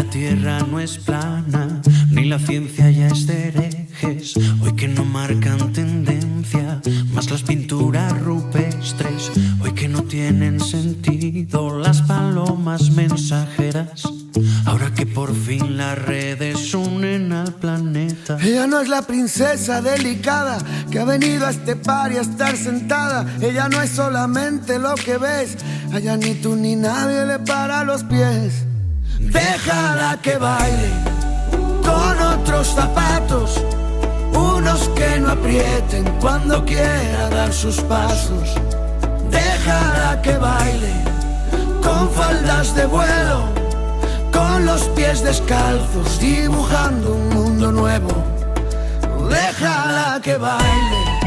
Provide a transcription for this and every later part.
tierra no es plana, ni la ciencia ya es de herejes. Hoy que no marcan tendencia, más las pinturas rupestres. Hoy que no tienen sentido las palomas mensajeras. Ahora que por fin las redes unen al planeta. Ella no es la princesa delicada que ha venido a este par y a estar sentada. Ella no es solamente lo que ves. Allá ni tú ni nadie le para los pies. Déjala que baile con otros zapatos, unos que no aprieten cuando quiera dar sus pasos. Déjala que baile con faldas de vuelo, con los pies descalzos, dibujando un mundo nuevo. Déjala que baile.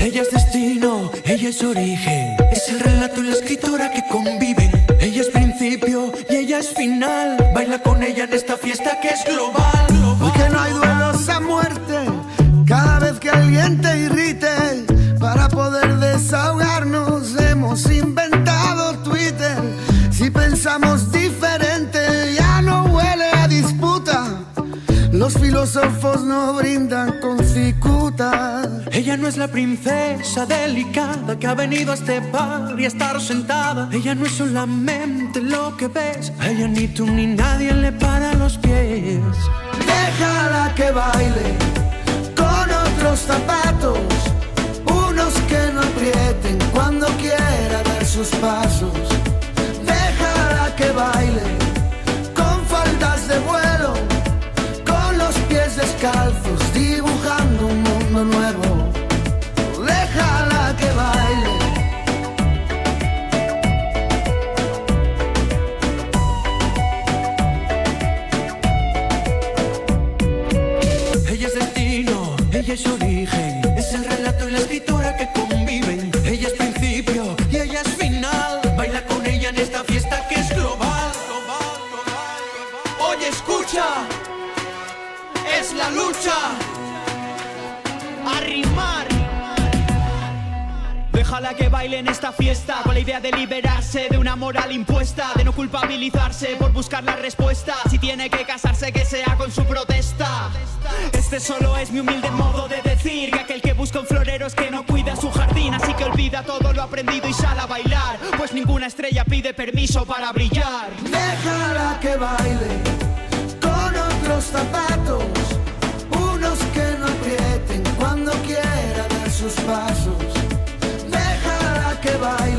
Ella es destino, ella es origen, es el relato y la escritora que conviven. Ella es principio y ella es final. Baila con ella en esta fiesta que es global. Porque no hay duelos a muerte cada vez que alguien te irrite. Para poder desahogarnos hemos inventado Twitter. Si pensamos diferente ya no huele a disputa. Los filósofos no brindan con cicuta. Ella no es la princesa delicada que ha venido a este bar y a estar sentada. Ella no es solamente lo que ves. A ella ni tú ni nadie le para los pies. Déjala que baile con otros zapatos, unos que no aprieten cuando quiera dar sus pasos. Déjala que baile con faldas de vuelo, con los pies descalzos, dibujando un mundo nuevo. Déjala que baile. Ella es destino, ella es origen, es el relato y la escritora que conviven. Ella es principio y ella es final. Baila con ella en esta fiesta que es global. Oye, escucha, es la lucha. A rimar. Déjala que baile en esta fiesta con la idea de liberarse de una moral impuesta, de no culpabilizarse por buscar la respuesta. Si tiene que casarse, que sea con su protesta. Este solo es mi humilde modo de decir que aquel que busca un florero es que no cuida su jardín. Así que olvida todo lo aprendido y sale a bailar, pues ninguna estrella pide permiso para brillar. Déjala que baile con otros zapatos, unos que no aprieten cuando quiera dar sus pasos. Déjala que baile